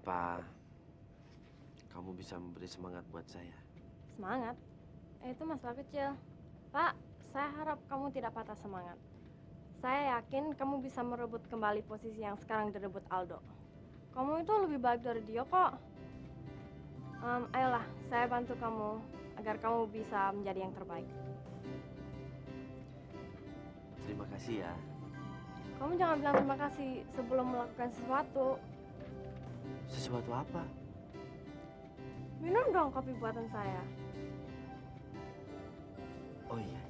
Apa kamu bisa memberi semangat buat saya? Semangat? Itu masalah kecil. Pak, saya harap kamu tidak patah semangat. Saya yakin kamu bisa merebut kembali posisi yang sekarang direbut Aldo. Kamu itu lebih baik dari dia kok. Ayolah, saya bantu kamu agar kamu bisa menjadi yang terbaik. Terima kasih ya. Kamu jangan bilang terima kasih sebelum melakukan sesuatu. Sesuatu apa? Minum dong kopi buatan saya. Oh iya, iya.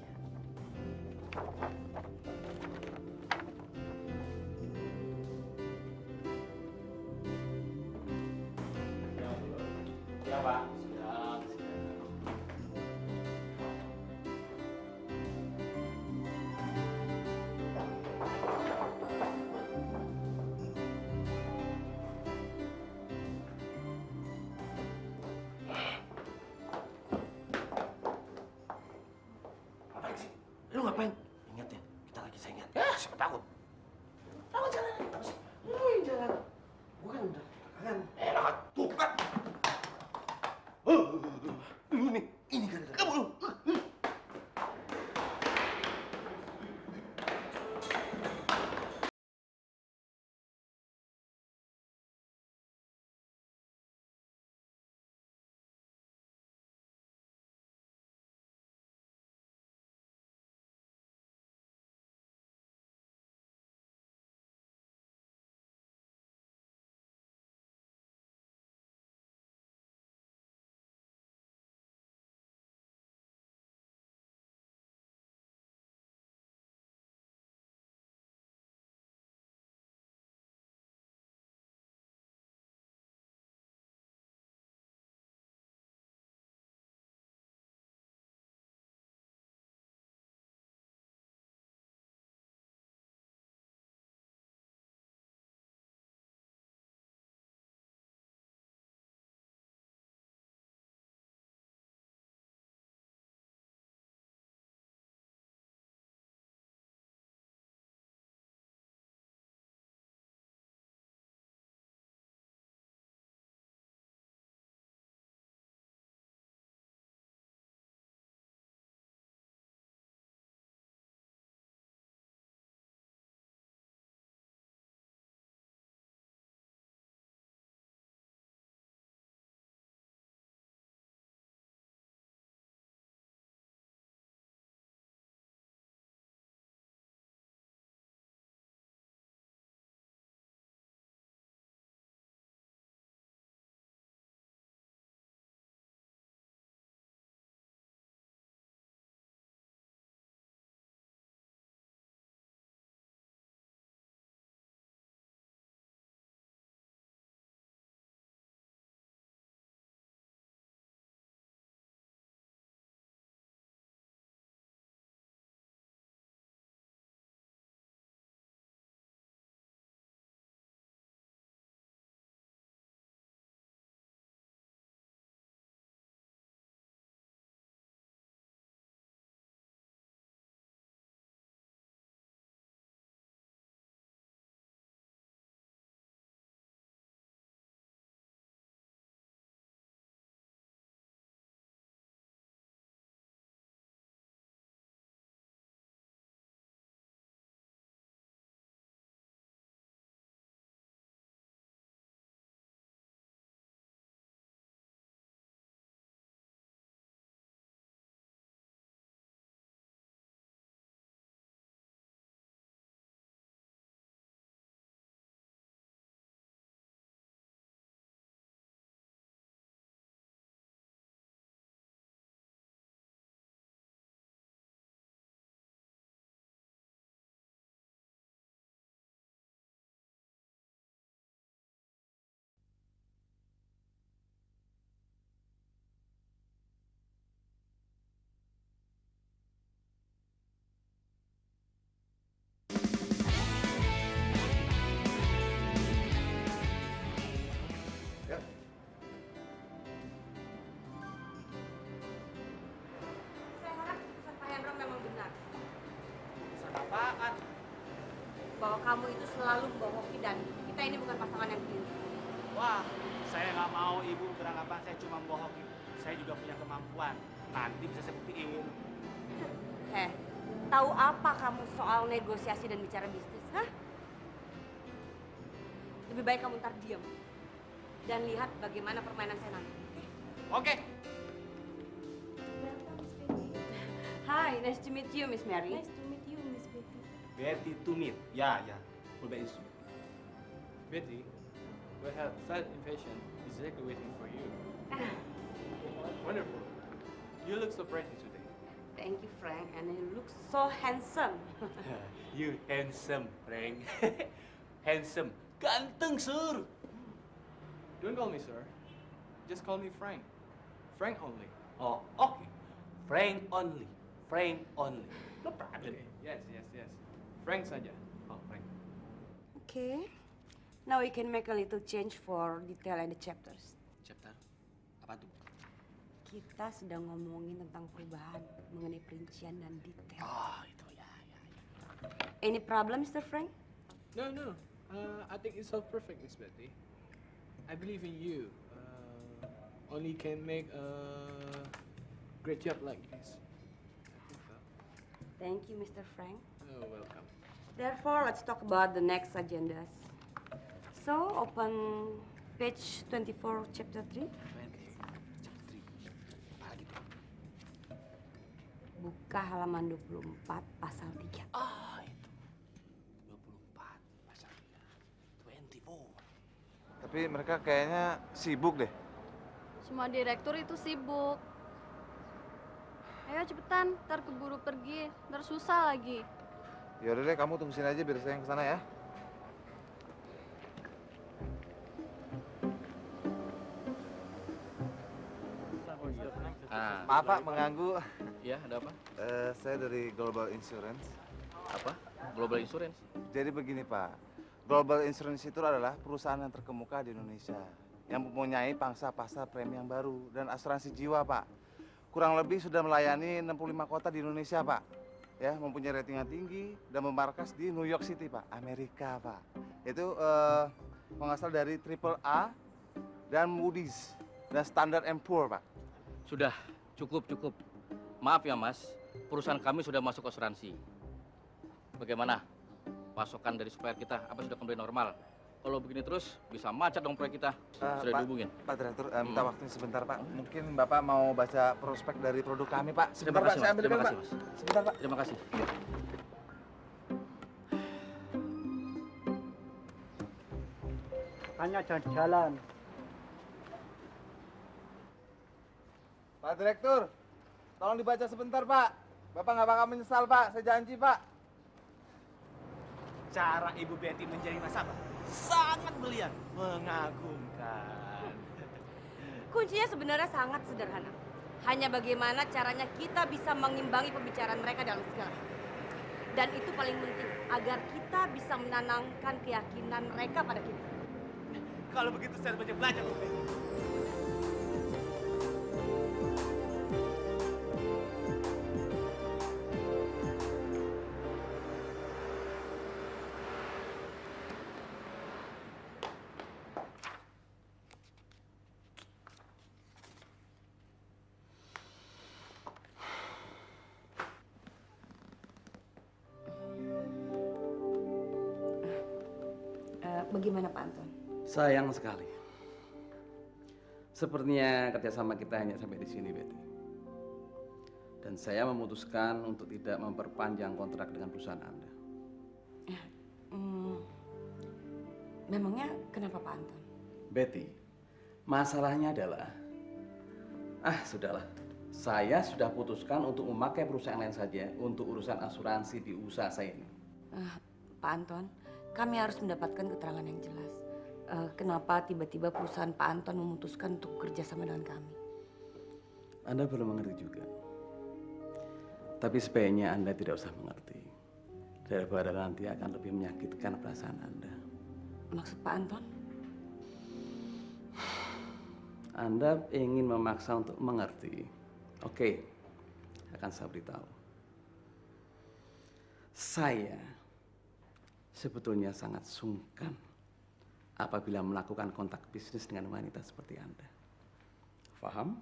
Ya, Pak. Siap, siap. Ngapain sih? Lu ngapain? Ingat ya, kita lagi saingan. Siapa takut? Takut jalan. Apa sih? Jangan. Bukan udah kangen. Enak, tuh kan. Ini gara-gara Kamu lu. Saya harap keputusan Pak Hendro memang benar. Keputusan apaan? Bahwa kamu itu selalu membohongi dan kita ini bukan pasangan yang keliru. Wah, saya nggak mau ibu beranggapan saya cuma bohongin. Saya juga punya kemampuan. Nanti bisa saya buktiin. Heh, tahu apa kamu soal negosiasi dan bicara bisnis, hah? Lebih baik kamu ntar diam dan lihat bagaimana permainan saya nanti. Oke. Hi, nice to meet you, Miss Mary. Nice to meet you, Miss Betty. Betty to meet. Ya, ya. Full isu. Betty, we have fat invasion exactly waiting for you. Wonderful. You look so pretty today. Thank you, Frank, and you look so handsome. You handsome, Frank. Handsome. Ganteng, sir. Don't call me sir. Just call me Frank. Frank only. Oh, oke. Frank only. Frank only. No problem. Okay. Yes, yes, yes. Frank saja. Oh, Frank. Okay. Now we can make a little change for detail and the chapters. Chapter? Apa tuh? Kita sedang ngomongin tentang perubahan mengenai perincian dan detail. Oh, itu ya, ya, ya. Any problem, Mr. Frank? No, no. I think it's all perfect, Miss Betty. I believe in you. Only can make a great job like this. I think so. Thank you, Mr. Frank. Oh, welcome. Therefore, let's talk about the next agendas. So, open page 24, chapter 3. Chapter 3. Apa lagi tuh? Buka halaman 24, pasal 3. Ah, itu. 24. Pasal 3. 24. Tapi mereka kayaknya sibuk deh. Semua direktur itu sibuk. Ayo cepetan, ntar keburu pergi, ntar susah lagi. Yaudah deh, kamu tunggu sini aja biar saya yang kesana ya. Maaf Pak, mengganggu. Ya, ada apa? Saya dari Global Insurance. Apa? Global Insurance? Jadi begini Pak, Global Insurance itu adalah perusahaan yang terkemuka di Indonesia yang mempunyai pangsa pasar premi yang baru dan asuransi jiwa Pak. Kurang lebih sudah melayani 65 kota di Indonesia Pak. Ya, mempunyai rating yang tinggi dan bermarkas di New York City Pak, Amerika Pak. Itu mengasal dari Triple A dan Moody's dan Standard & Poor Pak. Sudah, cukup. Maaf ya mas, perusahaan kami sudah masuk asuransi. Bagaimana? Pasokan dari supplier kita, apa sudah kembali normal? Kalau begini terus, bisa macet dong proyek kita. Sudah Pak, dihubungin. Pak Direktur, minta waktunya sebentar Pak. Mungkin Bapak mau baca prospek dari produk kami Pak. Sebentar Pak, saya ambilkan Pak. Mas. Sebentar Pak. Terima kasih. Hanya jalan-jalan. Pak Direktur, tolong dibaca sebentar Pak. Bapak nggak bakal menyesal Pak, saya janji Pak. Cara Ibu Betty menjadi nasabah sangat brilian, mengagumkan. Kuncinya sebenarnya sangat sederhana. Hanya bagaimana caranya kita bisa mengimbangi pembicaraan mereka dalam segala hal. Dan itu paling penting, agar kita bisa menanamkan keyakinan mereka pada kita. Kalau begitu saya banyak belajar, Bu Betty. Bagaimana Pak Anton? Sayang sekali. Sepertinya kerjasama kita hanya sampai di sini, Betty. Dan saya memutuskan untuk tidak memperpanjang kontrak dengan perusahaan Anda. Memangnya kenapa Pak Anton? Betty, masalahnya adalah, sudahlah. Saya sudah putuskan untuk memakai perusahaan lain saja untuk urusan asuransi di usaha saya ini. Pak Anton, kami harus mendapatkan keterangan yang jelas. Kenapa tiba-tiba perusahaan Pak Anton memutuskan untuk kerja sama dengan kami? Anda belum mengerti juga. Tapi sebaiknya Anda tidak usah mengerti. Daripada nanti akan lebih menyakitkan perasaan Anda. Maksud Pak Anton? Anda ingin memaksa untuk mengerti. Oke, akan saya beritahu. Saya sebetulnya sangat sungkan apabila melakukan kontak bisnis dengan wanita seperti Anda. Paham?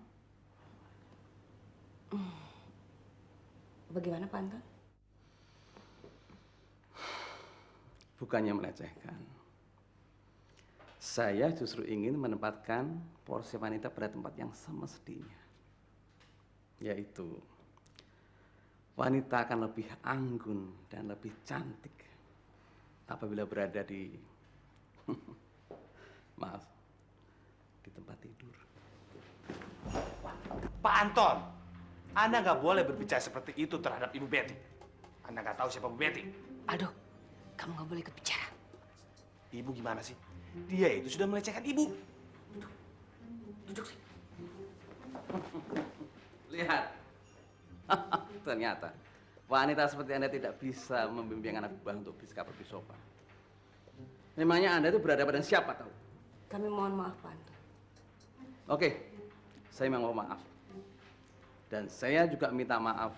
Bagaimana Pak Anton? Bukannya melecehkan. Saya justru ingin menempatkan porsi wanita pada tempat yang semestinya. Yaitu, wanita akan lebih anggun dan lebih cantik apabila berada di, maaf, di tempat tidur. Pak Anton, Anda nggak boleh berbicara seperti itu terhadap Ibu Betty. Anda nggak tahu siapa Bu Betty. Aldo, kamu nggak boleh ikut bicara. Ibu gimana sih? Dia itu sudah melecehkan Ibu. Duduk sih. Lihat, ternyata wanita seperti Anda tidak bisa membimbing anak buah untuk bersikap lebih sopan. Memangnya Anda itu berhadapan dengan siapa tahu? Kami mohon maaf Pak Anton. Oke, saya mau maaf. Dan saya juga minta maaf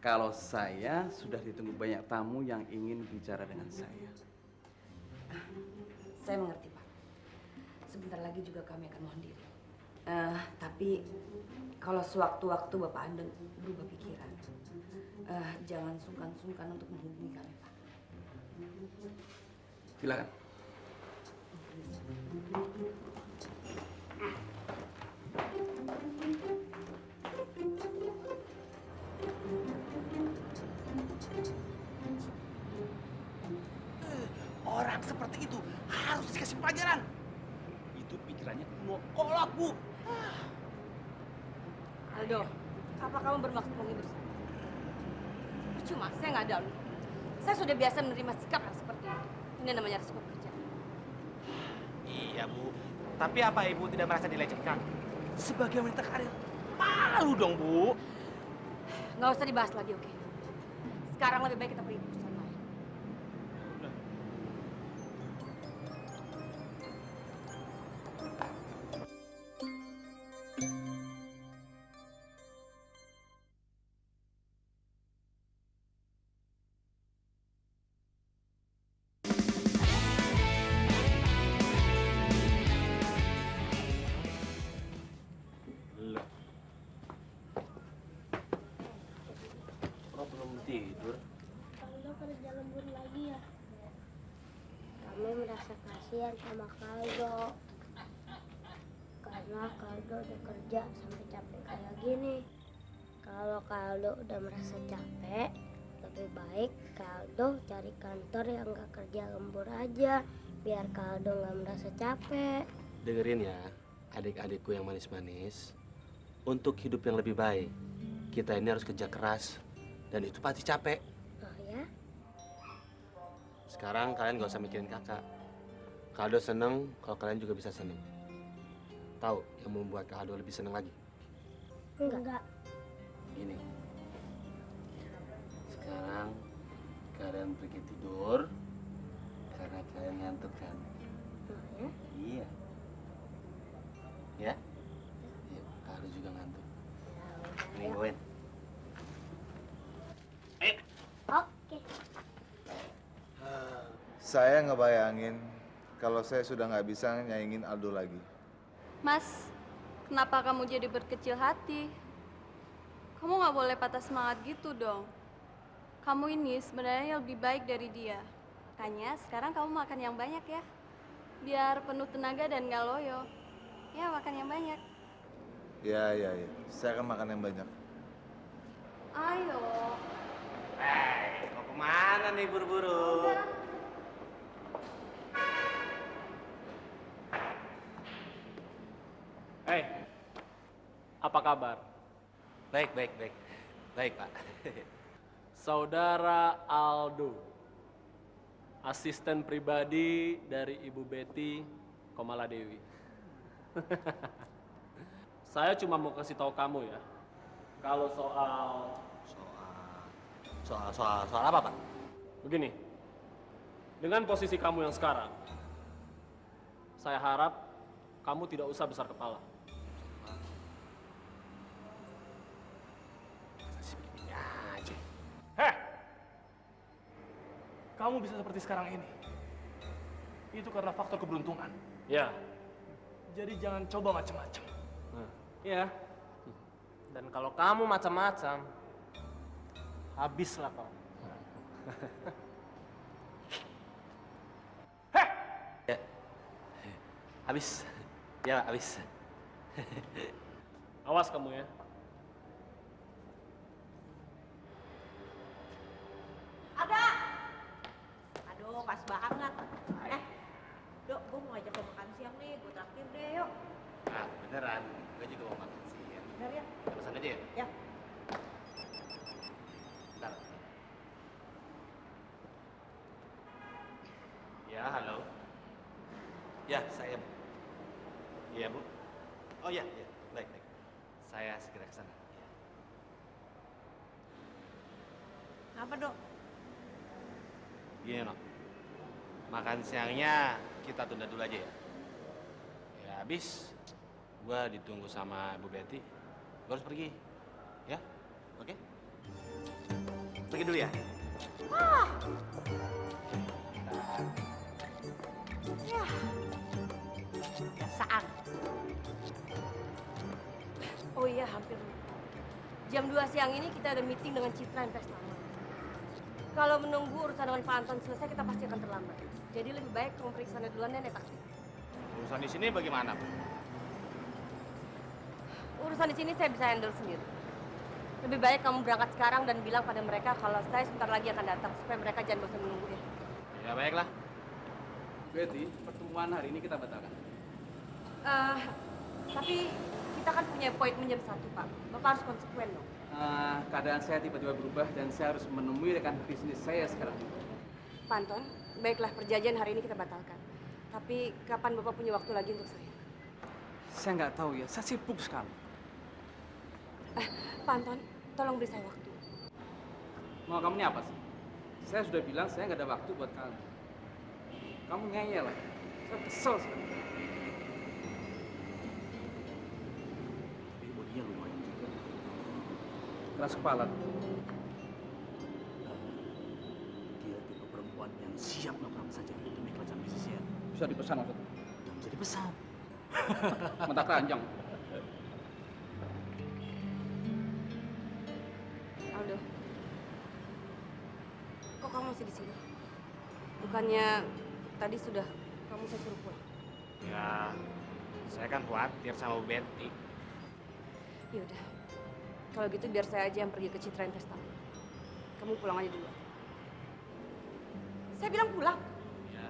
kalau saya sudah ditunggu banyak tamu yang ingin bicara dengan saya. Saya mengerti Pak. Sebentar lagi juga kami akan mohon diri. Tapi kalau sewaktu-waktu Bapak Anda berubah pikiran, jangan sungkan-sungkan untuk menghubungi kami Pak. Silakan. Orang seperti itu harus dikasih pelajaran. Itu pikirannya kuno kolot, Bu. Aldo, apa kamu bermaksud menghibur saya? Percuma, saya nggak ada. Aldo. Saya sudah biasa menerima sikap yang seperti itu. Ini namanya resiko kerja. Iya, Bu. Tapi apa Ibu tidak merasa dilecehkan? Sebagai wanita karir, malu dong, Bu. Nggak usah dibahas lagi, oke? Sekarang lebih baik kita pergi ke perusahaan lain. Kok belum tidur? Kaldo kerja lembur lagi ya. Kami merasa kasihan sama Kaldo. Karena Kaldo udah kerja sampai capek kayak gini. Kalau Kaldo udah merasa capek, lebih baik Kaldo cari kantor yang gak kerja lembur aja. Biar Kaldo gak merasa capek. Dengerin ya, adik-adikku yang manis-manis. Untuk hidup yang lebih baik, kita ini harus kerja keras. Dan itu pasti capek. Oh ya? Sekarang kalian gak usah mikirin kakak. Kaldo seneng kalau kalian juga bisa seneng. Tahu yang membuat Kaldo lebih seneng lagi? Enggak. Gini. Sekarang kalian pergi tidur karena kalian ngantuk kan? Oh ya? Iya. Ya? Iya, Kaldo juga ngantuk. Nih, bawain. Oke. Saya ngebayangin kalau saya sudah nggak bisa nyaingin Aldo lagi. Mas, kenapa kamu jadi berkecil hati? Kamu nggak boleh patah semangat gitu dong. Kamu ini sebenarnya lebih baik dari dia. Makanya sekarang kamu makan yang banyak ya. Biar penuh tenaga dan nggak loyo. Ya, makan yang banyak. Ya. Saya akan makan yang banyak. Ayo. Mau kemana nih buru-buru? Hei, apa kabar? Baik. Baik, Pak. Saudara Aldo, asisten pribadi dari Ibu Betty Komaladewi. Saya cuma mau kasih tahu kamu ya, kalau Soal apa, Pak? begini, dengan posisi kamu yang sekarang, saya harap kamu tidak usah besar kepala. Masih begini aja. Heh, kamu bisa seperti sekarang ini itu karena faktor keberuntungan. Ya, Jadi jangan coba macam-macam. ya. Dan kalau kamu macam-macam, habislah kau. Habis. Ya, Pak, habis. Awas kamu ya. Ada. Aduh, pas banget. Dok, gue mau ngajak lo makan siang nih. Gue traktir deh, yuk. Ah, beneran. Gue juga mau makan siang. Bener ya? Kita pesan aja ya? Ya. Bentar. Ya, halo. Ya, saya. Iya, Bu. Oh iya, iya. Baik, baik. Saya segera ke sana. Ya. Apa, Dok? Gini, Nok. Makan siangnya kita tunda dulu aja ya. Ya, habis gua ditunggu sama Bu Betty. Gua harus pergi. Ya? Oke? Pergi dulu ya. Ya. Kebiasaan. Oh iya, hampir lupa. Jam 2 siang ini kita ada meeting dengan Citra Investama. Kalau menunggu urusan dengan Pak Anton selesai, kita pasti akan terlambat. Jadi lebih baik kamu periksa duluan dan naik taksi. Urusan di sini bagaimana, Bu? Urusan di sini saya bisa handle sendiri. Lebih baik kamu berangkat sekarang dan bilang pada mereka kalau saya sebentar lagi akan datang supaya mereka jangan bosan menunggu ya. Ya, baiklah. Betty, pertemuan hari ini kita batalkan. Tapi kita kan punya appointment jam 1, Pak. Bapak harus konsekuen dong. Keadaan saya tiba-tiba berubah dan saya harus menemui rekan bisnis saya sekarang. Pak Anton, baiklah perjanjian hari ini kita batalkan. Tapi kapan Bapak punya waktu lagi untuk saya? Saya nggak tahu ya, saya sibuk sekali. Pak Anton, tolong beri saya waktu. Mau kamu ini apa sih? Saya sudah bilang saya nggak ada waktu buat kamu. Kamu ngeyel lah. Saya kesel sekali. Tapi bodinya lumayan juga. Keras kepala. Dia tipe perempuan yang siap melakukan apa saja demi kelancaran bisnisnya. Bisa dipesan maksudnya. Dan bisa dipesan. Mata keranjang. Aldo, kok kamu masih di sini? Bukannya tadi sudah kamu saya suruh pulang? Ya, saya kan khawatir sama Bu Betty. Yaudah, kalau gitu biar saya aja yang pergi ke Citra Investama. Kamu pulang aja dulu. Saya bilang pulang. Ya.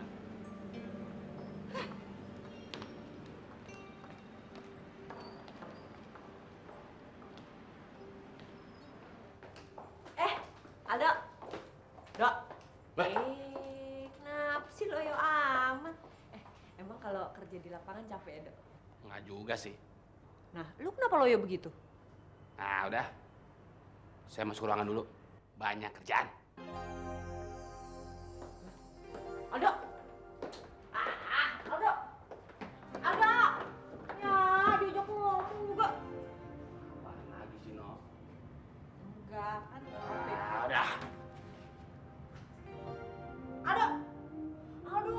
Aldo. Dok. Wah. Kenapa sih loyo amat? Emang kalau kerja di lapangan capek ya, Dok? Nggak juga sih. Nah, lu kenapa loyo begitu? Nah, udah. Saya masuk ruangan dulu. Banyak kerjaan. Aldo. Aldo. Aldo. Ya, diajak ngomong juga. Apaan lagi sih, No? Enggak, kan. Nah, udah. Aldo. Aldo.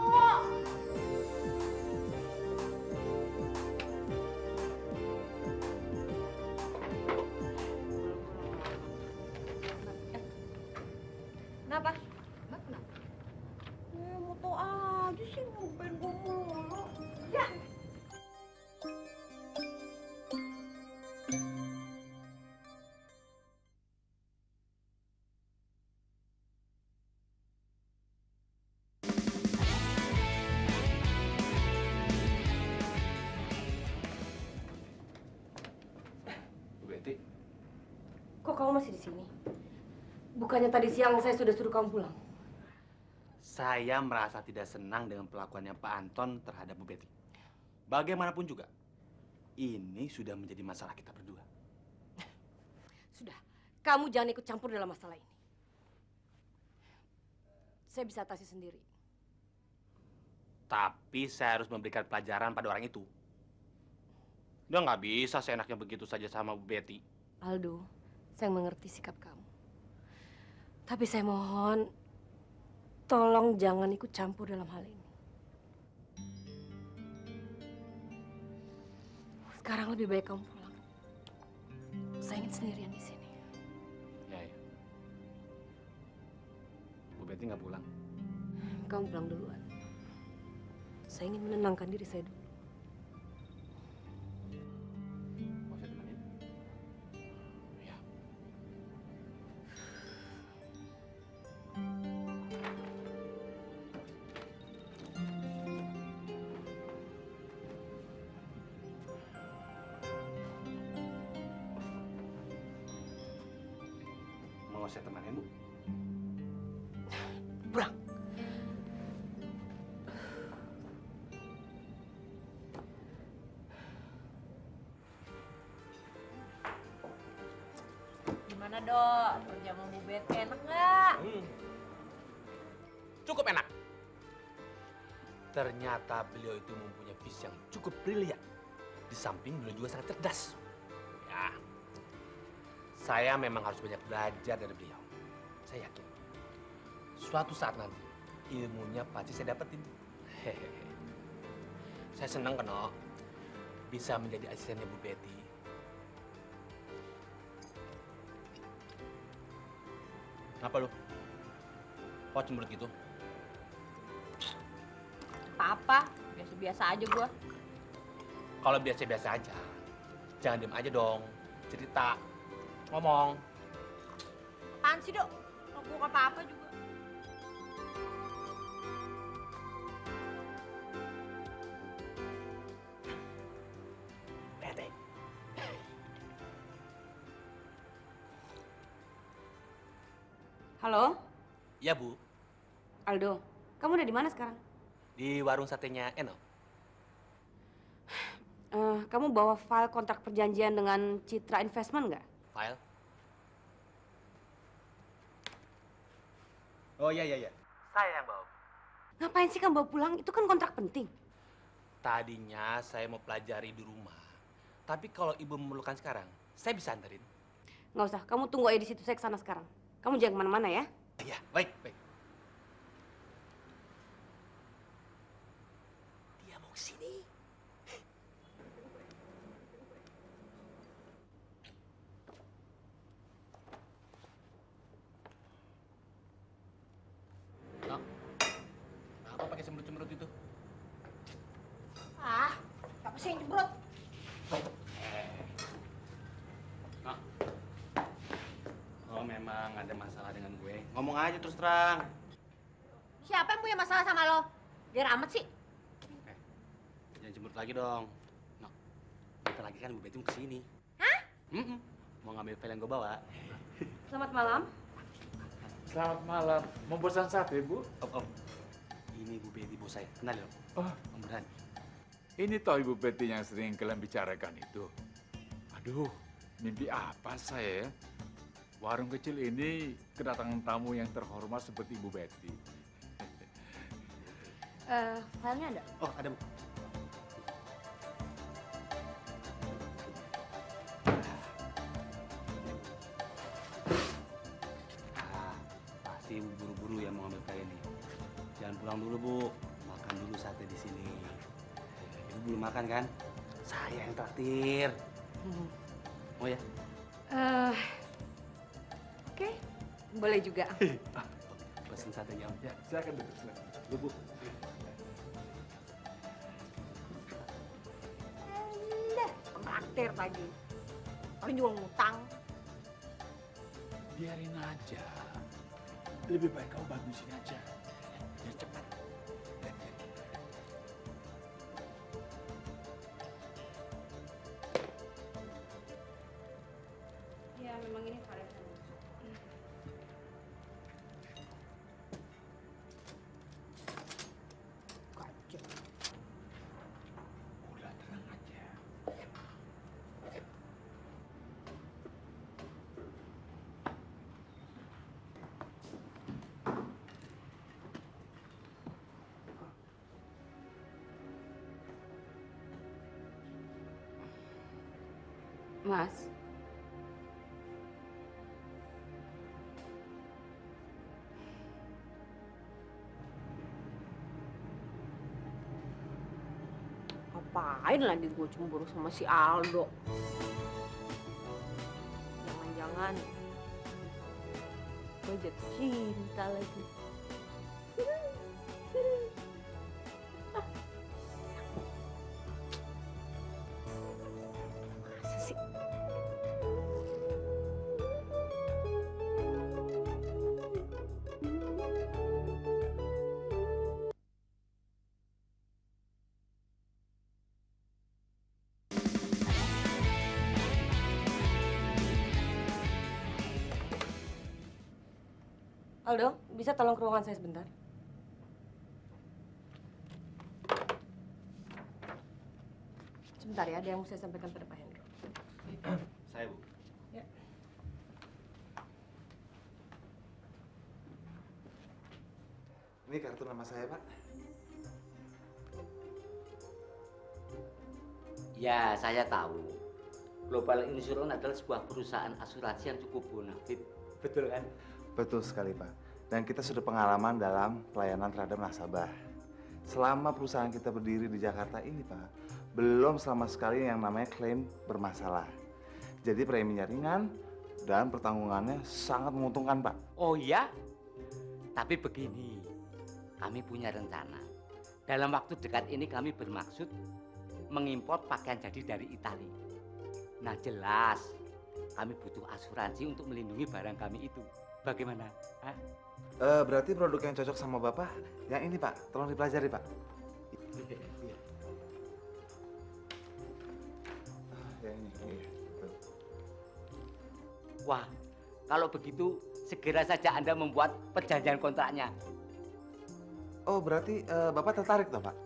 Kenapa? Kenapa? Mau tau aja sih ngapain gue mulu. Ya. Bu Betty, Kok kamu masih di sini? Bukannya tadi siang saya sudah suruh kamu pulang? saya merasa tidak senang dengan perlakuannya Pak Anton terhadap Bu Betty. Bagaimanapun juga, ini sudah menjadi masalah kita berdua. Sudah, kamu jangan ikut campur dalam masalah ini. Saya bisa atasi sendiri. Tapi saya harus memberikan pelajaran pada orang itu. Dia nggak bisa seenaknya begitu saja sama Bu Betty. Aldo, saya mengerti sikap kamu. Tapi saya mohon, tolong jangan ikut campur dalam hal ini. Sekarang lebih baik kamu pulang. Saya ingin sendirian di sini. Ya, ya. Bu Betty nggak pulang. Kamu pulang duluan. Saya ingin menenangkan diri saya dulu. Mau saya temenin? Ya. Mau saya temenin, Bu? Pulang. Gimana dok? Kerja sama Bu Betty enak nggak? Cukup enak. Ternyata beliau itu mempunyai visi yang cukup brilian. Di samping beliau juga sangat cerdas. Ya, saya memang harus banyak belajar dari beliau. Saya yakin, suatu saat nanti ilmunya pasti saya dapetin. Hehehe. Saya senang keno bisa menjadi asistennya Bu Betty. Kenapa lu? Kok cemberut gitu? Apa-apa, biasa-biasa aja gua. Kalau biasa-biasa aja, jangan diem aja dong. Cerita, ngomong. Apaan sih dok? Gua apa-apa juga. Bete. Halo, Iya, Bu. Aldo. Kamu udah di mana sekarang? Di warung satenya Eno. Kamu bawa file kontrak perjanjian dengan Citra Investment nggak? File. Oh iya, iya, iya. Saya yang bawa. Ngapain sih kamu bawa pulang? Itu kan kontrak penting. Tadinya saya mau pelajari di rumah. Tapi kalau ibu memerlukan sekarang, saya bisa anterin. Nggak usah, kamu tunggu aja di situ. Saya kesana sekarang. Kamu jangan kemana-mana ya. Iya, baik, baik. Dia mau kesini. Nok, kenapa pakai cemberut-cemberut itu? Ah, apa sih yang jebrot? Nok, oh memang ada masalah dengan gue. Ngomong aja terus terang. Siapa yang punya masalah sama lo? Biar amat sih. Jangan cemberut lagi dong. Nok, bentar lagi kan Bu Betty mau kesini. Hah? Mau ngambil file yang gue bawa. Selamat malam. Selamat malam. Mau pesan sate, Bu? Om. Ini Bu Betty bos saya. Kenal dong. Oh, Om Burhan. ini toh Ibu Betty yang sering kalian bicarakan itu. Aduh, mimpi apa saya ya? Warung kecil ini kedatangan tamu yang terhormat seperti Ibu Betty. Filenya ada? Oh, ada Bu. Pasti Ibu buru-buru ya mau ambil file ini. Jangan pulang dulu, Bu. Makan dulu sate di sini. Ibu belum makan kan? Saya yang traktir. Oh ya? Oke, boleh juga. Pesen satenya, Om. Ya, silakan duduk. Silakan. Bu. Traktir lagi. Orang juga ngutang. Biarin aja. Lebih baik kau bagusin aja. Biar cepat. Ya, memang ini file. Udah tenang aja. Mas, Ngapain lagi gue cemburu sama si Aldo? Jangan-jangan gue jatuh cinta lagi. Masa sih? Aldo, bisa tolong ke ruangan saya sebentar? Sebentar ya, ada yang mau saya sampaikan pada Pak Hendro. Saya, Bu. Ya. Ini kartu nama saya, Pak. Ya, saya tahu. Global Insurance adalah sebuah perusahaan asuransi yang cukup bonafit. Betul kan? Betul sekali, Pak. Dan kita sudah pengalaman dalam pelayanan terhadap nasabah. Selama perusahaan kita berdiri di Jakarta ini, Pak, belum sama sekali yang namanya klaim bermasalah. Jadi preminya ringan dan pertanggungannya sangat menguntungkan, Pak. Oh iya? Tapi begini, kami punya rencana. Dalam waktu dekat ini kami bermaksud mengimpor pakaian jadi dari Italia. Nah jelas, kami butuh asuransi untuk melindungi barang kami itu. Bagaimana? Hah? Berarti produk yang cocok sama Bapak yang ini, Pak. Tolong dipelajari, Pak. Iya. Yang ini. Iya. Tuh. Wah, kalau begitu segera saja Anda membuat perjanjian kontraknya. Oh, berarti Bapak tertarik toh, Pak?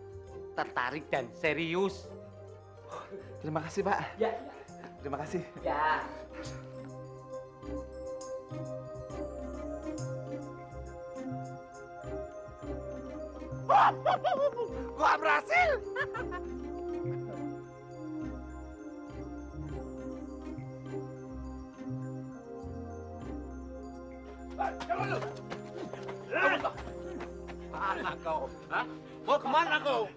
Tertarik dan serius. Terima kasih, Pak. Ya, Terima kasih. ya. Gua berhasil. Mana kau? Hah? Mau kemana kau?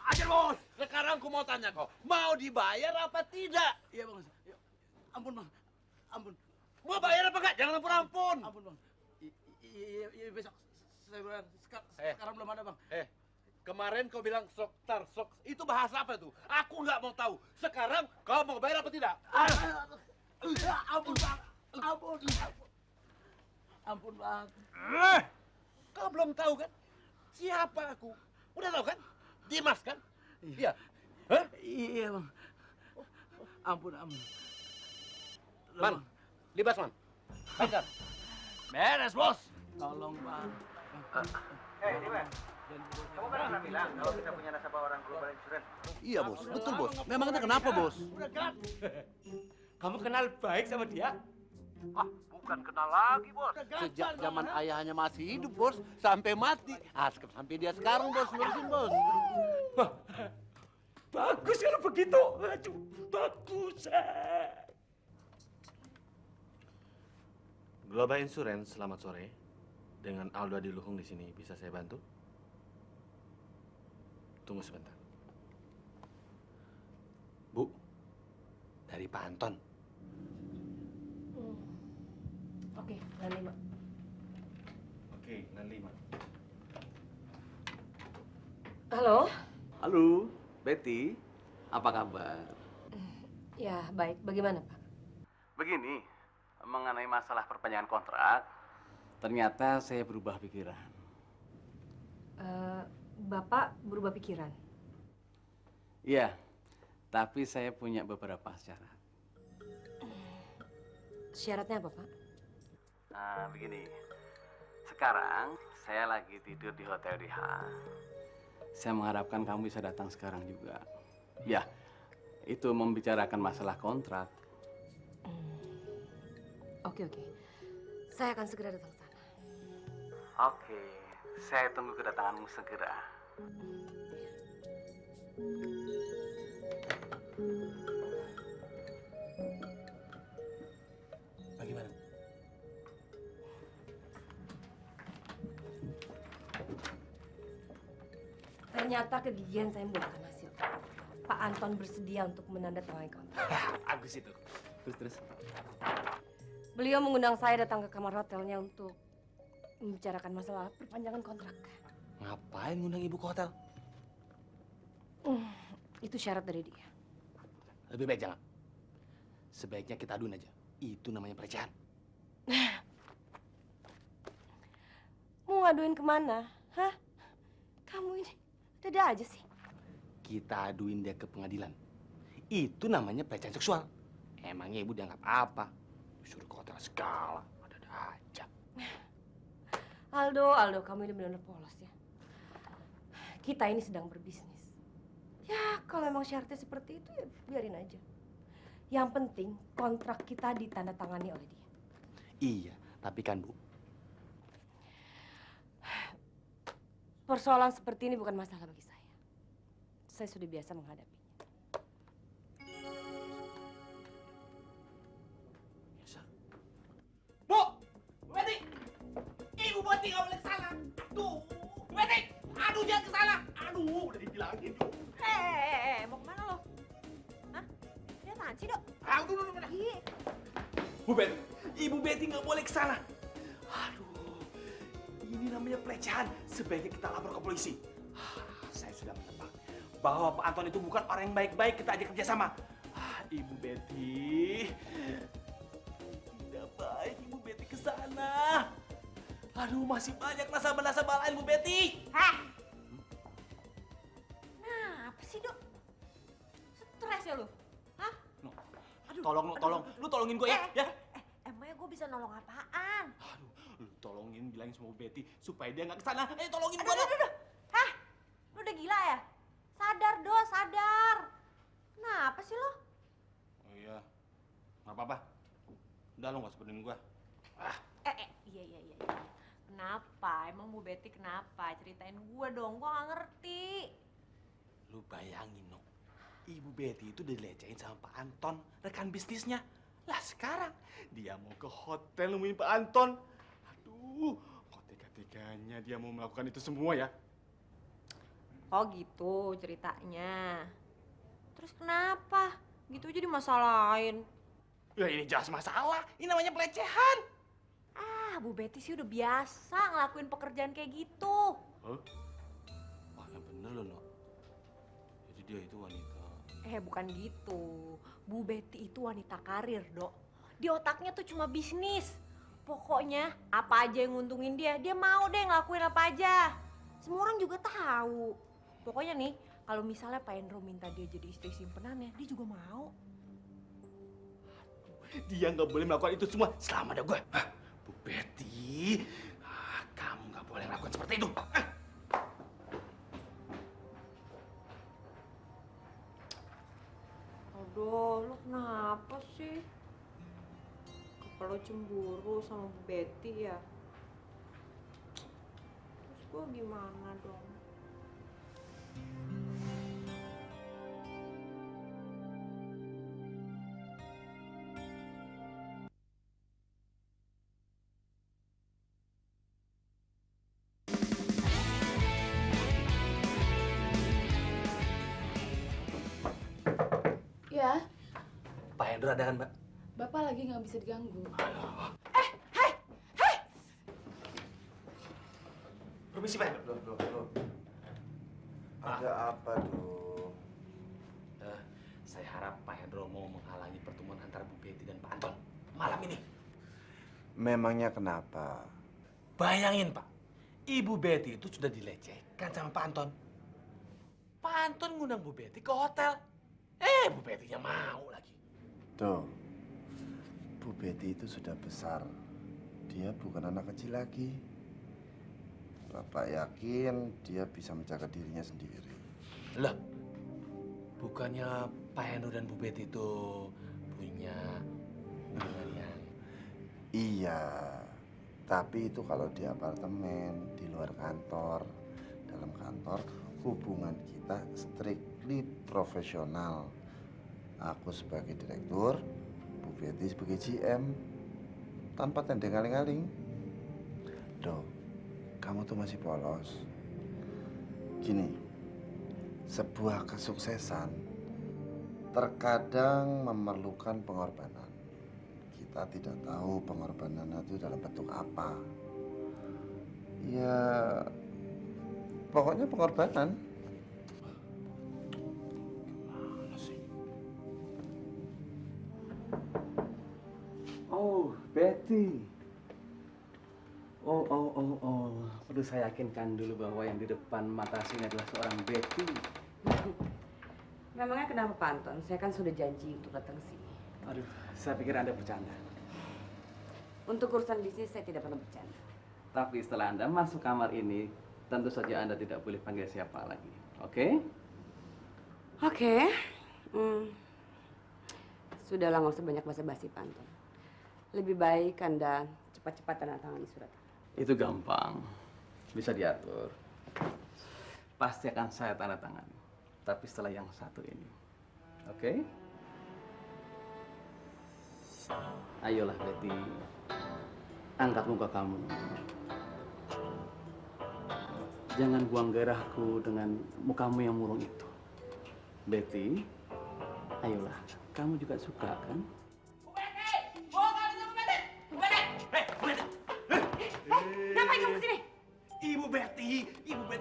Ajar bos. Sekarang aku mau tanya kau, mau dibayar apa tidak? Iya bang, ampun bang, ampun, Mau bayar apa enggak? Jangan ampun-ampun. ampun bang. Iya besok saya bayar. Eh. Sekarang belum ada bang. Kemarin kau bilang sok tar sok. Itu bahasa apa itu? Aku nggak mau tahu. Sekarang kau mau bayar apa tidak? Ampun bang, ampun, ampun bang. Kau belum tahu kan? Siapa aku? Udah tahu kan? Dimas kan? Iya. Hah? Iya bang. Ampun, ampun. Man, libas man. Baikkan. Beres bos. Tolong bang. Kamu kan pernah bilang kalau kita punya nasabah orang global insurance. Iya bos, betul bos. Memangnya kenapa bos? Kamu kenal baik sama dia? Bukan kenal lagi bos. Sejak zaman ayahnya masih hidup bos, sampai mati. Sampai dia sekarang bos, ngurusin bos. Bagus kalau begitu. Aduh, bagus. Global Insurance, selamat sore. Dengan Aldo Adiluhung di sini, bisa saya bantu? Tunggu sebentar. Bu, dari Pak Anton. Oke, dan 5. Oke, 65. Halo? Halo, Betty. Apa kabar? Ya, baik. Bagaimana, Pak? Begini, mengenai masalah perpanjangan kontrak, ternyata saya berubah pikiran. Bapak berubah pikiran? Iya, tapi saya punya beberapa syarat. Syaratnya apa, Pak? Nah, begini. Sekarang saya lagi tidur di Hotel DH. Saya mengharapkan kamu bisa datang sekarang juga. Ya, itu membicarakan masalah kontrak. Oke. Saya akan segera datang ke sana. Oke, saya tunggu kedatanganmu segera. Bagaimana? Pak Ternyata kegigihan saya membuahkan hasil. Pak Anton bersedia untuk menandatangani kontrak. Bagus itu. Terus. Beliau mengundang saya datang ke kamar hotelnya untuk membicarakan masalah perpanjangan kontrak. Ngapain ngundang ibu ke hotel? Itu syarat dari dia. Lebih baik jangan. Sebaiknya kita aduin aja. Itu namanya pelecehan. Mau ngaduin kemana? Hah? Kamu ini ada aja sih. Kita aduin dia ke pengadilan. Itu namanya pelecehan seksual. Emangnya ibu dianggap apa? Disuruh ke hotel segala. Ada aja. Aldo, kamu ini benar-benar polos ya. Kita ini sedang berbisnis. Ya, kalau emang syaratnya seperti itu ya biarin aja. Yang penting kontrak kita ditandatangani oleh dia. Iya, tapi kan Bu, Persoalan seperti ini bukan masalah bagi saya. Saya sudah biasa menghadapinya. Bu! Bu Betty! Ibu Betty nggak boleh kesana! Tuh! Bu Betty! Aduh, jangan kesana! Aduh, udah dibilangin, Bu. Mau kemana lo? Hah? Ini apaan sih, Dok? Aduh, Bu Betty! Ibu Betty nggak boleh kesana! Aduh, ini namanya pelecehan. Sebaiknya kita lapor ke polisi. Saya sudah menebak bahwa Pak Anton itu bukan orang yang baik-baik. Kita ajak kerjasama. Ibu Betty, tidak baik Ibu Betty ke sana. Aduh, masih banyak nasabah-nasabah lain Bu Betty. Hah? Nah, apa sih, Dok? Stres ya lo? Hah? Tolong, lu tolongin gue ya. Emangnya gue bisa nolong apaan? Aduh, lu tolongin bilangin sama Bu Betty supaya dia nggak kesana. Tolongin gue Aduh. Hah? Lu udah gila ya? Sadar, Do, sadar. Kenapa sih lo? Oh iya, nggak apa-apa. Udah lu nggak sepenuhin gue. Iya. Kenapa? Emang Bu Betty kenapa? Ceritain gue dong, gue gak ngerti. Lu bayangin, no. Ibu Betty itu dilecehin sama Pak Anton, rekan bisnisnya. Lah sekarang dia mau ke hotel nemuin Pak Anton. Aduh, kok tega-teganya dia mau melakukan itu semua ya? Oh gitu ceritanya. Terus kenapa? Gitu aja dimasalahin. Ya ini jelas masalah. Ini namanya pelecehan. Bu Betty sih udah biasa ngelakuin pekerjaan kayak gitu. Hah? Wah, yang bener loh, no. Jadi dia itu wanita. Bukan gitu. Bu Betty itu wanita karir, Dok. Di otaknya tuh cuma bisnis. Pokoknya apa aja yang nguntungin dia, dia mau deh ngelakuin apa aja. Semua orang juga tahu. Pokoknya nih, kalau misalnya Pak Endro minta dia jadi istri simpenannya, dia juga mau. Dia nggak boleh melakukan itu semua selama ada gue. Bu Betty, kamu nggak boleh lakukan seperti itu. Aduh, lu kenapa sih? Apa lo cemburu sama Bu Betty ya? Terus gue gimana dong? Ya, Pak Hendro ada kan, Mbak? Bapak lagi nggak bisa diganggu. Permisi, Pak. Loh. Ada apa, tuh? Saya harap Pak Hendro mau menghalangi pertemuan antara Bu Betty dan Pak Anton malam ini. Memangnya kenapa? Bayangin, Pak. Ibu Betty itu sudah dilecehkan sama Pak Anton. Pak Anton ngundang Bu Betty ke hotel. Bu Betty-nya mau lagi. Tuh, Bu Betty itu sudah besar. Dia bukan anak kecil lagi. Bapak yakin dia bisa menjaga dirinya sendiri. Loh, bukannya Pak Hendro dan Bu Betty itu punya hubungan yang... Iya, tapi itu kalau di apartemen, di luar kantor. Dalam kantor, hubungan kita strictly profesional. Aku sebagai direktur, Bu Betty sebagai GM, tanpa tendeng aling-aling. Loh, kamu tuh masih polos. Gini, Sebuah kesuksesan terkadang memerlukan pengorbanan. Kita tidak tahu pengorbanan itu dalam bentuk apa. Ya, pokoknya pengorbanan. Oh, Betty. Perlu saya yakinkan dulu bahwa yang di depan mata sini adalah seorang Betty. Memangnya kenapa Pak Anton? Saya kan sudah janji untuk datang ke sini. Aduh, saya pikir Anda bercanda. Untuk urusan bisnis saya tidak pernah bercanda. Tapi setelah Anda masuk kamar ini, tentu saja Anda tidak boleh panggil siapa lagi. Oke? Oke. Sudahlah, nggak usah banyak basa-basi Pak Anton. Lebih baik Anda cepat-cepat tanda tangan surat. Itu gampang. Bisa diatur. Pasti akan saya tanda tangan. Tapi setelah yang satu ini. Oke? Ayolah Betty. Angkat muka kamu. Jangan buang gairahku dengan mukamu yang murung itu. Betty, ayolah. Kamu juga suka kan? Ngapain kamu kesini? Ibu Betty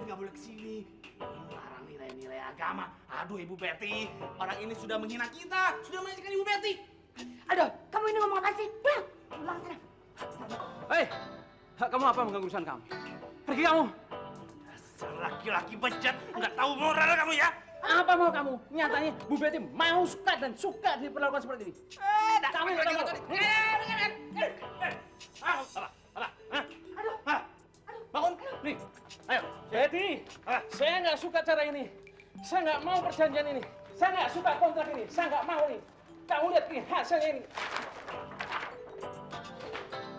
nggak boleh kesini. Melarang nilai-nilai agama. Aduh, Ibu Betty, orang ini sudah menghina kita, sudah melecehkan Ibu Betty. Aduh, kamu ini ngomong apa sih? Pulang sana. Hei, kamu apa mengganggu urusan kami? Pergi kamu. Dasar laki-laki bejat, nggak tahu moral kamu ya. Apa mau kamu? Nyatanya Bu Betty mau suka diperlakukan seperti ini. Kamu yang tahu. Bangun, nih. Ayo, Betty. Saya nggak suka cara ini. Saya nggak mau perjanjian ini. Saya nggak suka kontrak ini. Saya nggak mau nih. Kamu lihat nih hasilnya ini.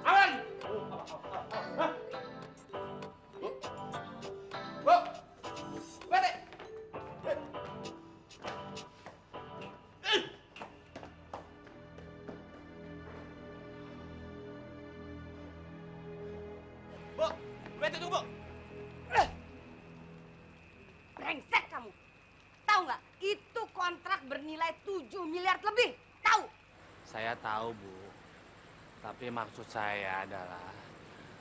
Awan! Bu! Betty! Bu, Betty tunggu. Brengsek kamu. Tahu nggak? Itu kontrak bernilai 7 miliar lebih. Tahu? Saya tahu, Bu. Tapi maksud saya adalah...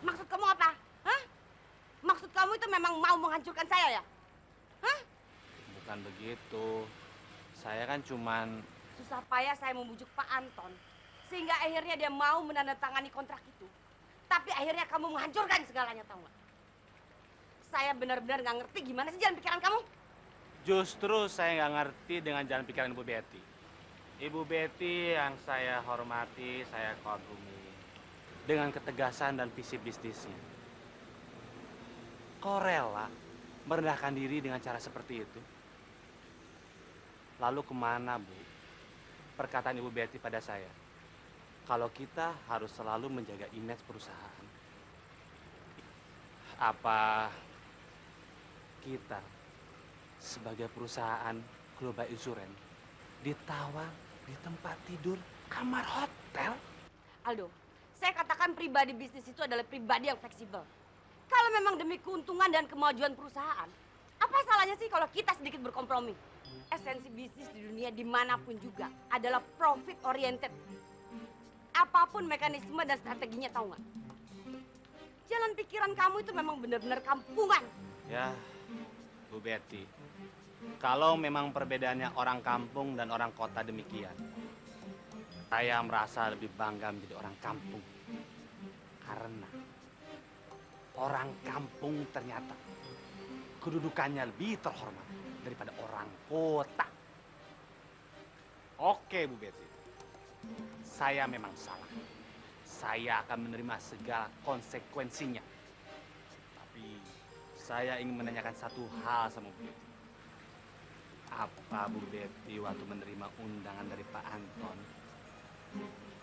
Maksud kamu apa? Hah? Maksud kamu itu memang mau menghancurkan saya ya? Hah? Bukan begitu. Saya kan cuman... Susah payah saya membujuk Pak Anton. Sehingga akhirnya dia mau menandatangani kontrak itu. Tapi akhirnya kamu menghancurkan segalanya, tahu nggak? Saya benar-benar nggak ngerti gimana sih jalan pikiran kamu. Justru saya nggak ngerti dengan jalan pikiran Ibu Betty. Ibu Betty yang saya hormati, saya kagumi. Dengan ketegasan dan visi bisnisnya. Kok rela merendahkan diri dengan cara seperti itu? Lalu kemana, Bu? Perkataan Ibu Betty pada saya. Kalau kita harus selalu menjaga image perusahaan. Apa kita sebagai perusahaan Global Insurance ditawar di tempat tidur kamar hotel? Aldo, saya katakan pribadi bisnis itu adalah pribadi yang fleksibel. Kalau memang demi keuntungan dan kemajuan perusahaan, apa salahnya sih kalau kita sedikit berkompromi? Esensi bisnis di dunia dimanapun juga adalah profit oriented. Apapun mekanisme dan strateginya, tahu nggak? Jalan pikiran kamu itu memang benar-benar kampungan. Ya, Bu Betty, kalau memang perbedaannya orang kampung dan orang kota demikian, saya merasa lebih bangga menjadi orang kampung. Karena orang kampung ternyata kedudukannya lebih terhormat daripada orang kota. Oke, Bu Betty. Saya memang salah. Saya akan menerima segala konsekuensinya. Tapi saya ingin menanyakan satu hal sama Bu Betty. Apa Bu Betty waktu menerima undangan dari Pak Anton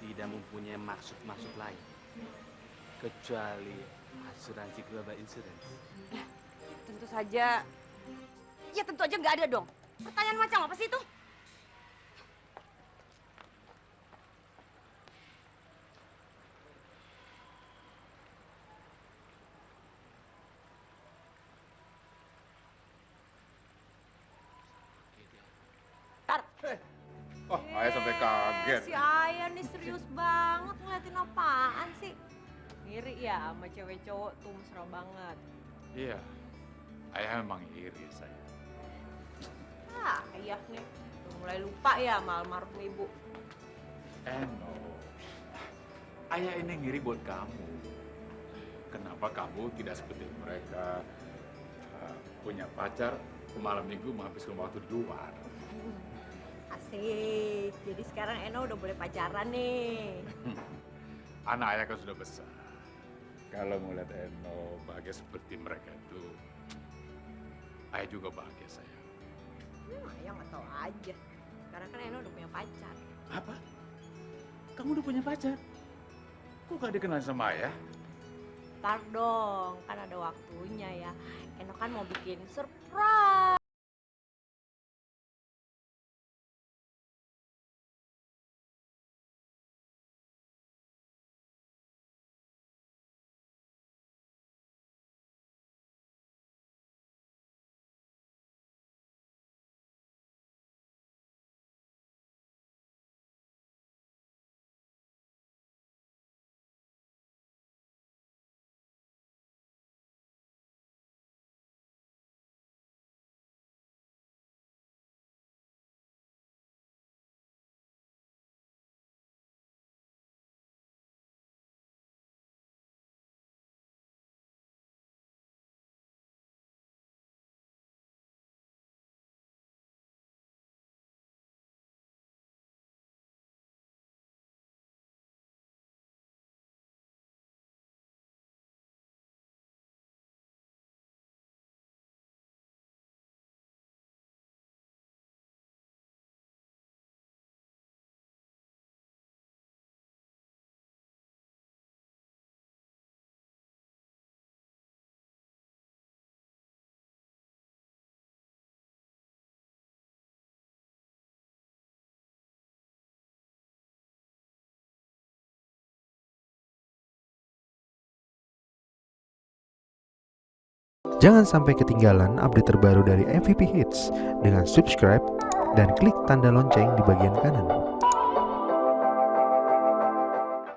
tidak mempunyai maksud-maksud lain kecuali asuransi Global Insurance? Tentu saja, ya tentu aja nggak ada dong. Pertanyaan macam apa sih itu? Ayah sampai kaget. Si Ayah nih serius banget ngeliatin apaan sih? Ngiri ya sama cewek cowok tuh mesra banget. Iya, ayah memang iri saya. Ayah nih udah mulai lupa ya sama almarhum ibu. No, ayah ini ngiri buat kamu. Kenapa kamu tidak seperti mereka punya pacar malam minggu menghabiskan waktu di luar? Asik, jadi sekarang Eno udah boleh pacaran nih. Anak ayah kan sudah besar. Kalau melihat Eno bahagia seperti mereka itu, ayah juga bahagia sayang. Ayah nggak tahu aja. Sekarang kan Eno udah punya pacar. Apa? Kamu udah punya pacar? Kok gak dikenal sama ayah? Ntar dong, kan ada waktunya ya. Eno kan mau bikin surprise. Jangan sampai ketinggalan update terbaru dari MVP Hits dengan subscribe dan klik tanda lonceng di bagian kanan.